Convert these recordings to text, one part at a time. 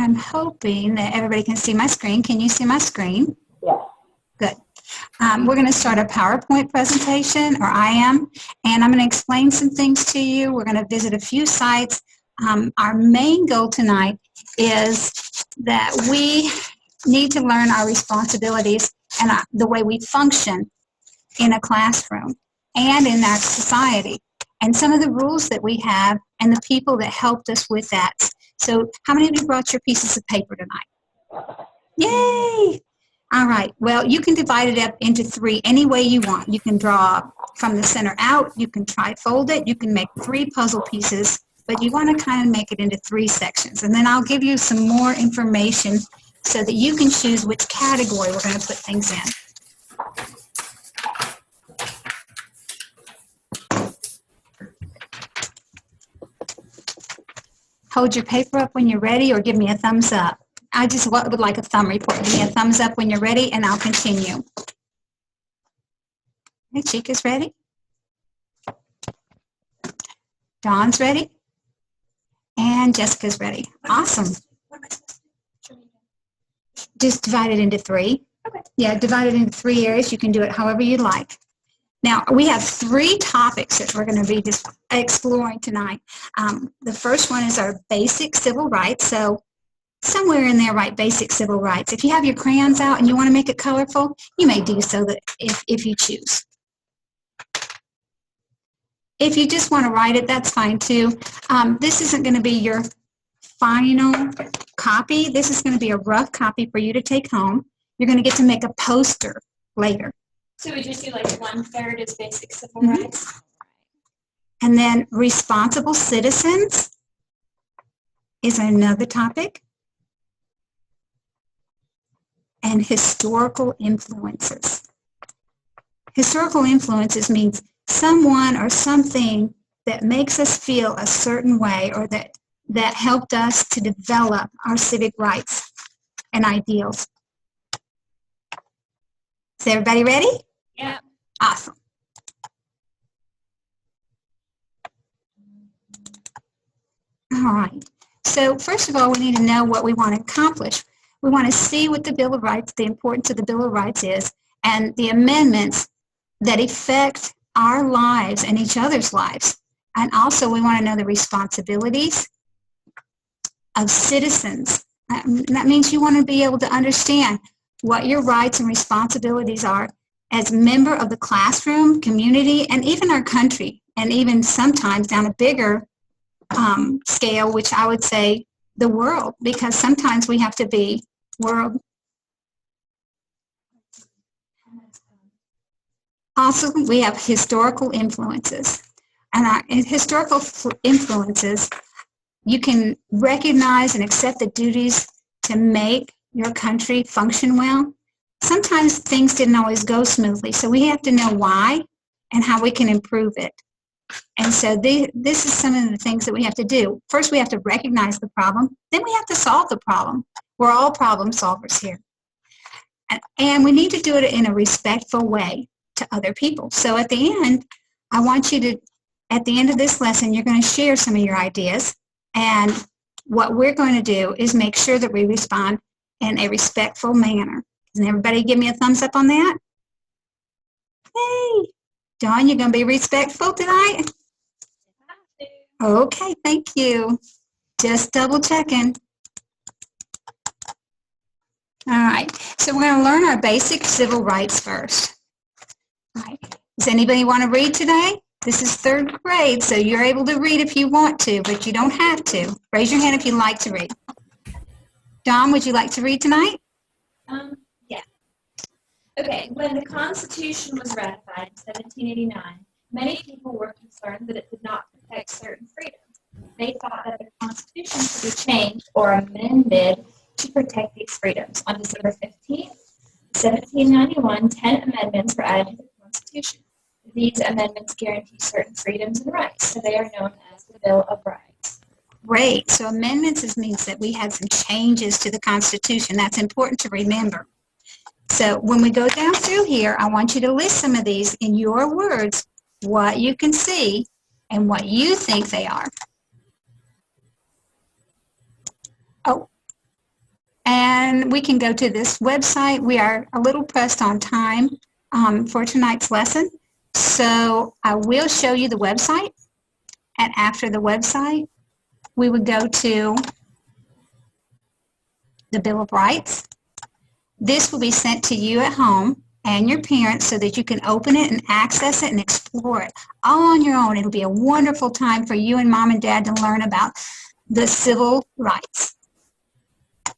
I'm hoping that everybody can see my screen. Can you see my screen? Yes. Good. We're going to start a PowerPoint presentation, or I am, and I'm going to explain some things to you. We're going to visit a few sites. Our main goal tonight is that we need to learn our responsibilities and the way we function in a classroom and in our society, and some of the rules that we have and the people that helped us with that. So how many of you brought your pieces of paper tonight? Yay! All right, well, you can divide it up into three any way you want. You can draw from the center out, you can trifold it, you can make 3 puzzle pieces, but you want to kind of make it into 3 sections. And then I'll give you some more information so that you can choose which category we're going to put things in. Hold your paper up when you're ready, or give me a thumbs up. I just would like a thumb report. Give me a thumbs up when you're ready, and I'll continue. Okay, Chica's ready. Dawn's ready. And Jessica's ready. Awesome. Just divide it into 3. Okay. Yeah, divide it into 3 areas. You can do it however you like. Now, we have 3 topics that we're going to be just exploring tonight. The first one is our basic civil rights. So somewhere in there, write basic civil rights. If you have your crayons out and you want to make it colorful, you may do so that if you choose. If you just want to write it, that's fine too. This isn't going to be your final copy. This is going to be a rough copy for you to take home. You're going to get to make a poster later. So we just do like 1/3 is basic civil rights. And then responsible citizens is another topic. And historical influences. Historical influences means someone or something that makes us feel a certain way, or that helped us to develop our civic rights and ideals. Is everybody ready? Yeah. Awesome. All right. So first of all, we need to know what we want to accomplish. We want to see what the Bill of Rights, the importance of the Bill of Rights is, and the amendments that affect our lives and each other's lives. And also we want to know the responsibilities of citizens. That means you want to be able to understand what your rights and responsibilities are as a member of the classroom, community, and even our country, and even sometimes down a bigger scale, which I would say the world, because sometimes we have to be world. Also, we have historical influences. And in historical influences, you can recognize and accept the duties to make your country function well. Sometimes things didn't always go smoothly, so we have to know why and how we can improve it. And so this is some of the things that we have to do. First, we have to recognize the problem. Then we have to solve the problem. We're all problem solvers here. And we need to do it in a respectful way to other people. So at the end, I want you to, at the end of this lesson, you're going to share some of your ideas. And what we're going to do is make sure that we respond in a respectful manner. Can everybody give me a thumbs up on that? Hey, Dawn, you're going to be respectful tonight? Okay, thank you. Just double checking. All right, so we're going to learn our basic civil rights first. All right. Does anybody want to read today? This is 3rd grade, so you're able to read if you want to, but you don't have to. Raise your hand if you'd like to read. Dawn, would you like to read tonight? Yeah. Okay, when the Constitution was ratified in 1789, many people were concerned that it did not protect certain freedoms. They thought that the Constitution should be changed or amended to protect these freedoms. On December 15th, 1791, 10 amendments were added to the Constitution. These amendments guarantee certain freedoms and rights, so they are known as the Bill of Rights. Great. So amendments means that we had some changes to the Constitution. That's important to remember. So when we go down through here, I want you to list some of these in your words, what you can see and what you think they are. Oh, And we can go to this website. We are a little pressed on time for tonight's lesson. So I will show you the website. And after the website, we would go to the Bill of Rights. This will be sent to you at home and your parents so that you can open it and access it and explore it all on your own. It'll be a wonderful time for you and mom and dad to learn about the civil rights.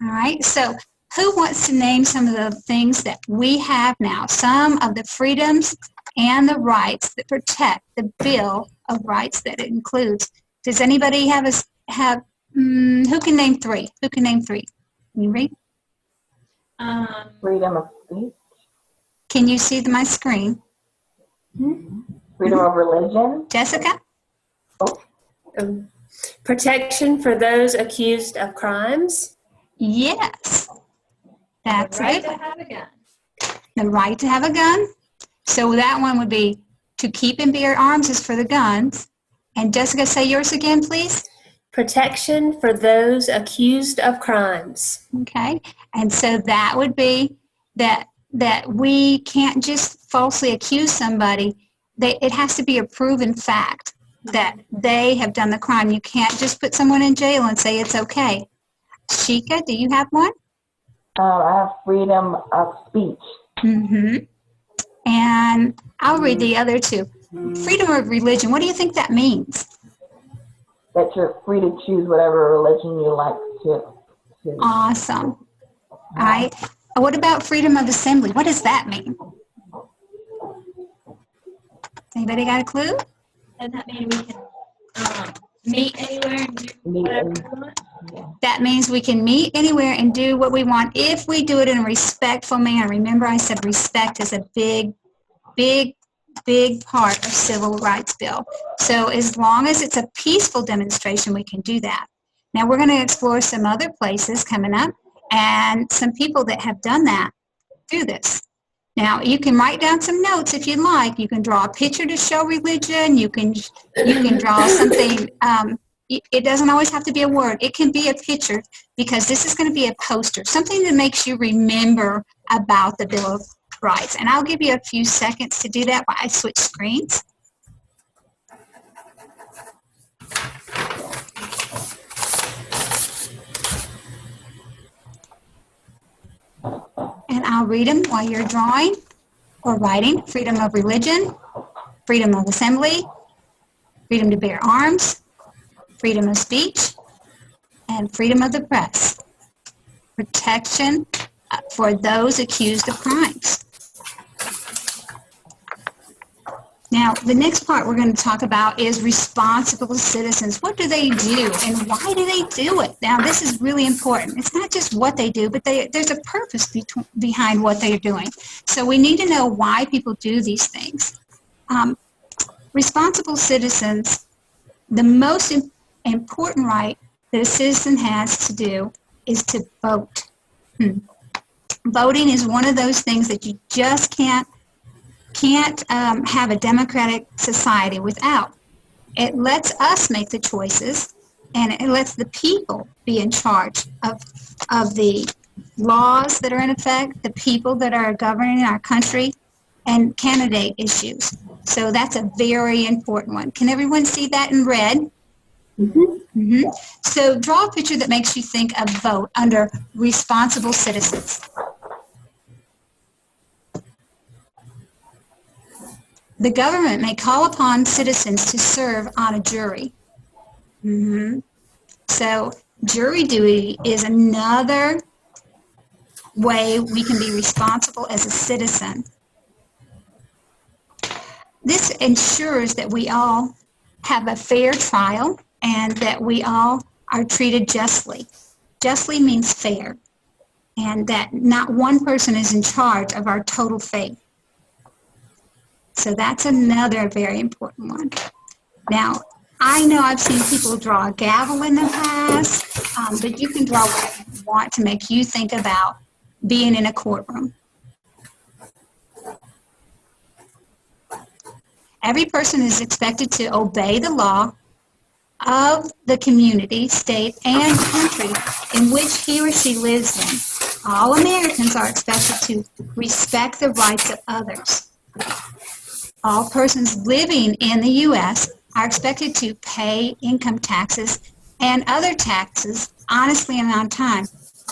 All right, so who wants to name some of the things that we have now, some of the freedoms and the rights that protect the Bill of Rights that it includes? Does anybody who can name three? Who can name three? Can you read? Freedom of speech. Can you see my screen? Freedom of religion. Jessica? Protection for those accused of crimes. Yes. That's The right it. to have a gun. The right to have a gun. So that one would be to keep and bear arms is for the guns. And Jessica, say yours again, please. Protection for those accused of crimes. Okay. And so that would be that we can't just falsely accuse somebody. It has to be a proven fact that they have done the crime. You can't just put someone in jail and say it's okay. Shika, do you have one? I have freedom of speech. And I'll read the other two. Freedom of religion. What do you think that means? That you're free to choose whatever religion you like to. Awesome. All right. What about freedom of assembly? What does that mean? Anybody got a clue? Doesn't that mean we can meet anywhere and do whatever we want? That means we can meet anywhere and do what we want if we do it in a respectful manner. Remember, I said respect is a big, big, big part of civil rights bill. So as long as it's a peaceful demonstration, we can do that. Now we're going to explore some other places coming up and some people that have done that do this. Now you can write down some notes if you like. You can draw a picture to show religion. You can draw something. It doesn't always have to be a word. It can be a picture because this is going to be a poster, something that makes you remember about the Bill of Rights. And I'll give you a few seconds to do that while I switch screens. And I'll read them while you're drawing or writing. Freedom of religion, freedom of assembly, freedom to bear arms, freedom of speech, and freedom of the press. Protection for those accused of crimes. Now, the next part we're going to talk about is responsible citizens. What do they do and why do they do it? Now, this is really important. It's not just what they do, but there's a purpose behind what they're doing. So we need to know why people do these things. Responsible citizens, the most important right that a citizen has to do is to vote. Voting is one of those things that you just can't have a democratic society without. It lets us make the choices, and it lets the people be in charge of the laws that are in effect, the people that are governing our country, and candidate issues. So that's a very important one. Can everyone see that in red? So draw a picture that makes you think of vote under responsible citizens. The government may call upon citizens to serve on a jury. So jury duty is another way we can be responsible as a citizen. This ensures that we all have a fair trial and that we all are treated justly. Justly means fair, and that not one person is in charge of our total fate. So that's another very important one. Now, I know I've seen people draw a gavel in the past, but you can draw whatever you want to make you think about being in a courtroom. Every person is expected to obey the law of the community, state, and country in which he or she lives in. All Americans are expected to respect the rights of others. All persons living in the U.S. are expected to pay income taxes and other taxes honestly and on time.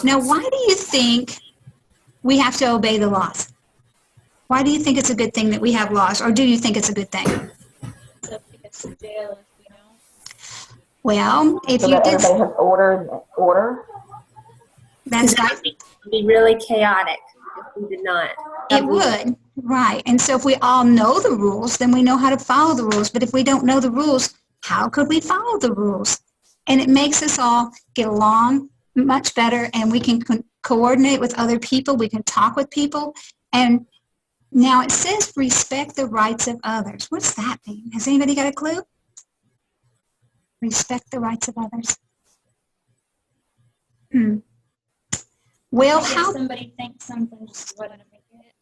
Now, why do you think we have to obey the laws? Why do you think it's a good thing that we have laws, or do you think it's a good thing? So if it gets to jail if we don't. Well, if So you that did, everybody has order. that's right. It would be really chaotic if we did not. It would, right. And so if we all know the rules, then we know how to follow the rules. But if we don't know the rules, how could we follow the rules? And it makes us all get along much better, and we can coordinate with other people. We can talk with people. And now it says respect the rights of others. What's that mean? Has anybody got a clue? Respect the rights of others. Well, Like how if somebody thinks something just wasn't make it.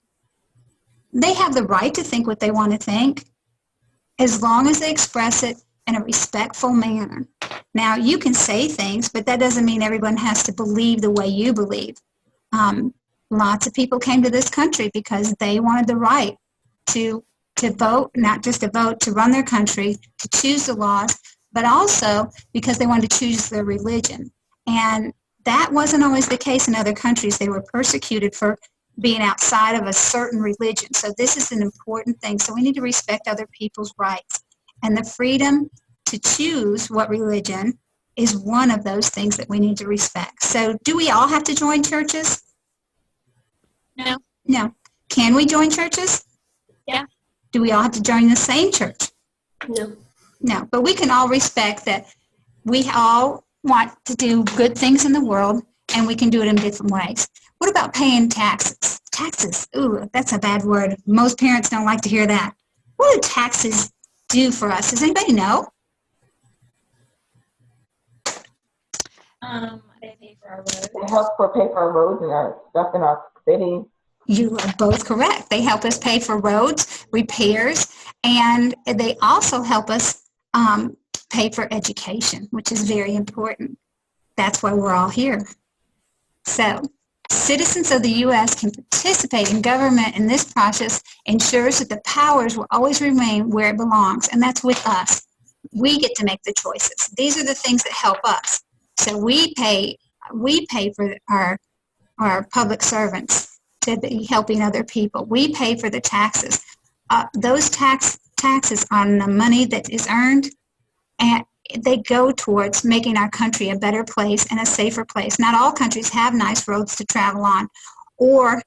they have the right to think what they want to think, as long as they express it in a respectful manner. Now, you can say things, but that doesn't mean everyone has to believe the way you believe. Lots of people came to this country because they wanted the right to vote, not just to vote, to run their country, to choose the laws, but also because they wanted to choose their religion. And that wasn't always the case in other countries. They were persecuted for being outside of a certain religion. So this is an important thing. So we need to respect other people's rights. And the freedom to choose what religion is one of those things that we need to respect. So do we all have to join churches? No. No. Can we join churches? Yeah. Do we all have to join the same church? No. No. But we can all respect that we all want to do good things in the world, and we can do it in different ways. What about paying taxes? Taxes. Ooh, that's a bad word. Most parents don't like to hear that. What do taxes do for us? Does anybody know? They pay for our roads. It helps for pay for our roads and our stuff in our city. You are both correct. They help us pay for roads, repairs, and they also help us pay for education, which is very important. That's why we're all here. So, citizens of the U.S. can participate in government, and this process ensures that the powers will always remain where it belongs, and that's with us. We get to make the choices. These are the things that help us. So we pay for our public servants to be helping other people. We pay for the taxes. Those taxes on the money that is earned, and they go towards making our country a better place and a safer place. Not all countries have nice roads to travel on, or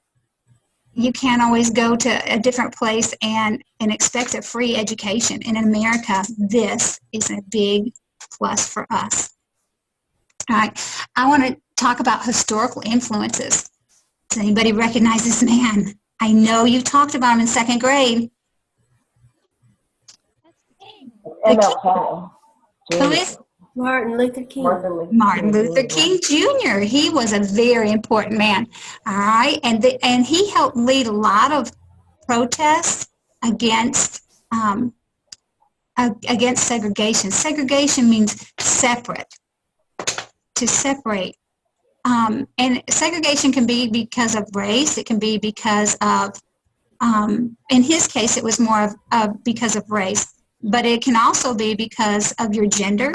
you can't always go to a different place and expect a free education. In America, this is a big plus for us. All right, I want to talk about historical influences. Does anybody recognize this man? I know you talked about him in second grade. That's the king. MLK. Who is? Martin Luther King. Martin Luther King Jr. He was a very important man. All right, and he helped lead a lot of protests against segregation. Segregation means separate, to separate. And segregation can be because of race. It can be because of, in his case, it was more of because of race. But it can also be because of your gender.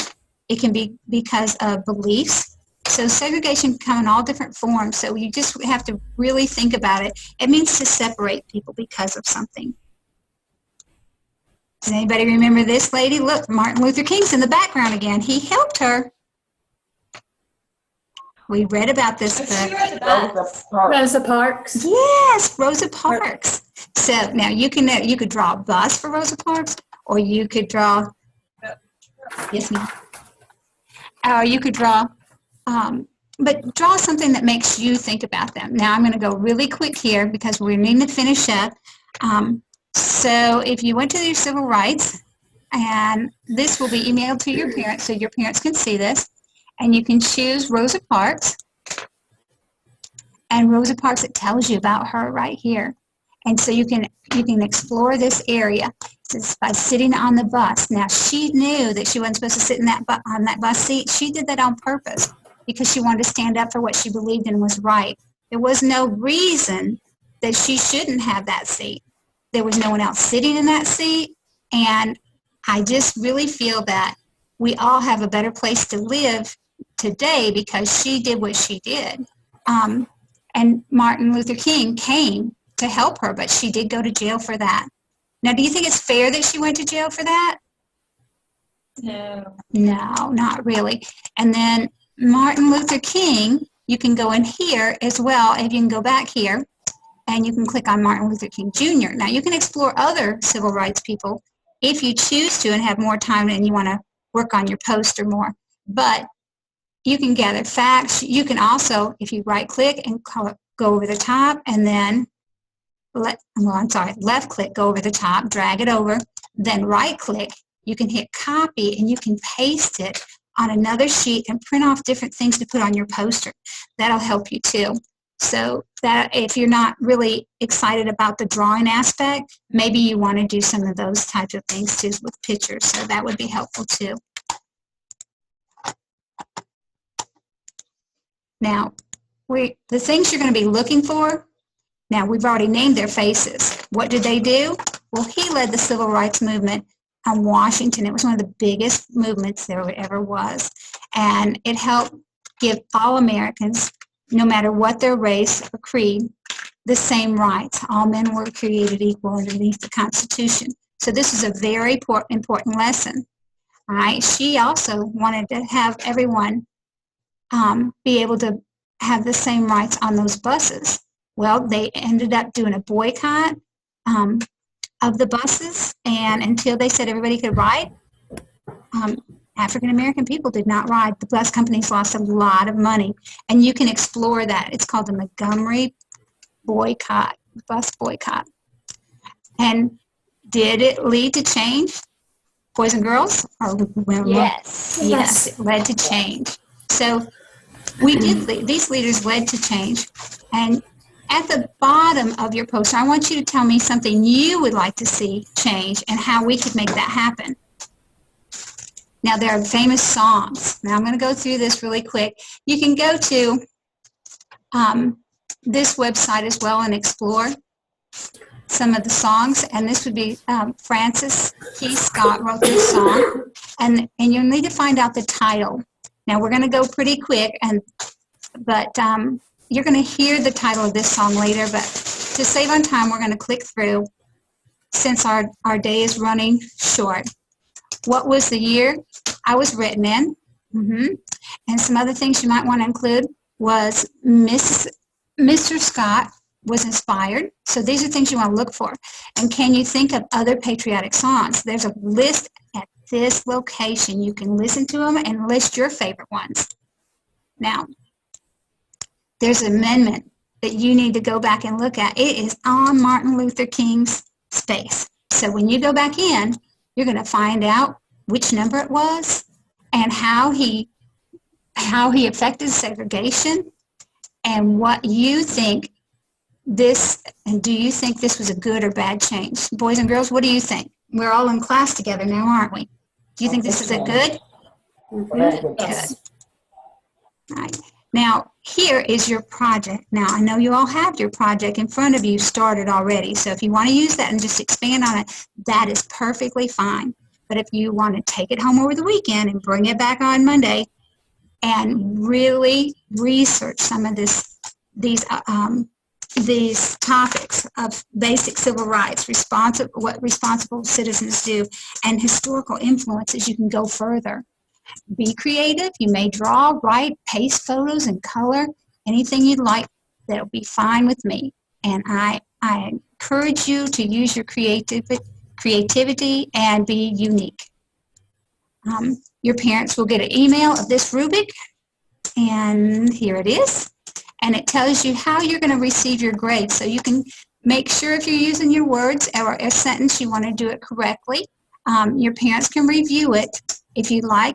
It can be because of beliefs. So segregation can come in all different forms. So you just have to really think about it. It means to separate people because of something. Does anybody remember this lady? Look, Martin Luther King's in the background again. He helped her. We read about this book. Rosa Parks. Yes, Rosa Parks. So now you could draw a bus for Rosa Parks, or you could draw. Yes, ma'am. Or you could draw, but draw something that makes you think about them. Now I'm going to go really quick here because we need to finish up. So if you went to your civil rights, and this will be emailed to your parents, so your parents can see this. And you can choose Rosa Parks. And Rosa Parks, it tells you about her right here. And so you can explore this area just by sitting on the bus. Now, she knew that she wasn't supposed to sit in on that bus seat. She did that on purpose because she wanted to stand up for what she believed in was right. There was no reason that she shouldn't have that seat. There was no one else sitting in that seat, and I just really feel that we all have a better place to live today because she did what she did. And Martin Luther King came to help her, but she did go to jail for that. Now, do you think it's fair that she went to jail for that? No. No, not really. And then Martin Luther King, you can go in here as well, if you can go back here, and you can click on Martin Luther King Jr. Now, you can explore other civil rights people if you choose to and have more time and you want to work on your poster more. But you can gather facts. You can also, if you right-click and go over the top, and then left-click, go over the top, drag it over, then right-click, you can hit copy, and you can paste it on another sheet and print off different things to put on your poster. That'll help you too. So that if you're not really excited about the drawing aspect, maybe you want to do some of those types of things too with pictures. So that would be helpful too. Now, the things you're going to be looking for, now we've already named their faces. What did they do? Well, he led the civil rights movement on Washington. It was one of the biggest movements there ever was. And it helped give all Americans, no matter what their race or creed, the same rights. All men were created equal underneath the Constitution. So this is a very important lesson. All right. She also wanted to have everyone be able to have the same rights on those buses. Well, they ended up doing a boycott of the buses, and until they said everybody could ride, African-American people did not ride. The bus companies lost a lot of money, and you can explore that. It's called the Montgomery boycott, bus boycott. And did it lead to change, boys and girls? Or women? Yes. Yes, it led to change. So these leaders led to change. And at the bottom of your poster, I want you to tell me something you would like to see change and how we could make that happen. Now, there are famous songs. Now, I'm going to go through this really quick. You can go to this website as well and explore some of the songs. And this would be Francis Key Scott wrote this song. And you'll need to find out the title. Now, we're going to go pretty quick, but you're going to hear the title of this song later. But to save on time, we're going to click through since our day is running short. What was the year I was written in? And some other things you might want to include was Mr. Scott was inspired. So these are things you want to look for. And can you think of other patriotic songs? There's a list at this location. You can listen to them and list your favorite ones. Now, there's an amendment that you need to go back and look at. It is on Martin Luther King's space. So when you go back in, you're going to find out which number it was and how he affected segregation and what you think this, and do you think this was a good or bad change? Boys and girls, what do you think? We're all in class together now, aren't we? Do you think this is a good? Yes. All right. Now, here is your project. Now, I know you all have your project in front of you started already, so if you want to use that and just expand on it, that is perfectly fine. But if you want to take it home over the weekend and bring it back on Monday and really research some of these topics of basic civil rights, what responsible citizens do, and historical influences, you can go further. Be creative. You may draw, write, paste photos and color, anything you'd like. That'll be fine with me. And I encourage you to use your creativity and be unique. Your parents will get an email of this rubric, and here it is. And it tells you how you're going to receive your grade. So you can make sure if you're using your words or a sentence, you want to do it correctly. Your parents can review it if you'd like.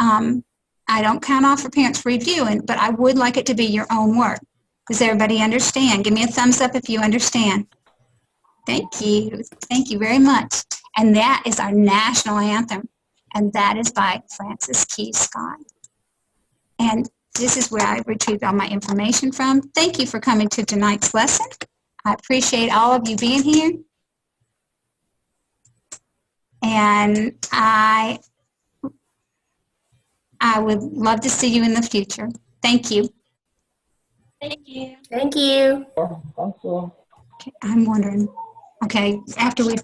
I don't count off for parents reviewing, but I would like it to be your own work. Does everybody understand? Give me a thumbs up if you understand. Thank you. Thank you very much. And that is our national anthem, and that is by Francis Key Scott. And This is where I retrieved all my information from. Thank you for coming to tonight's lesson. I appreciate all of you being here. And I would love to see you in the future. Thank you. Thank you. Thank you. Yeah, thank you. Okay, I'm wondering, okay, after we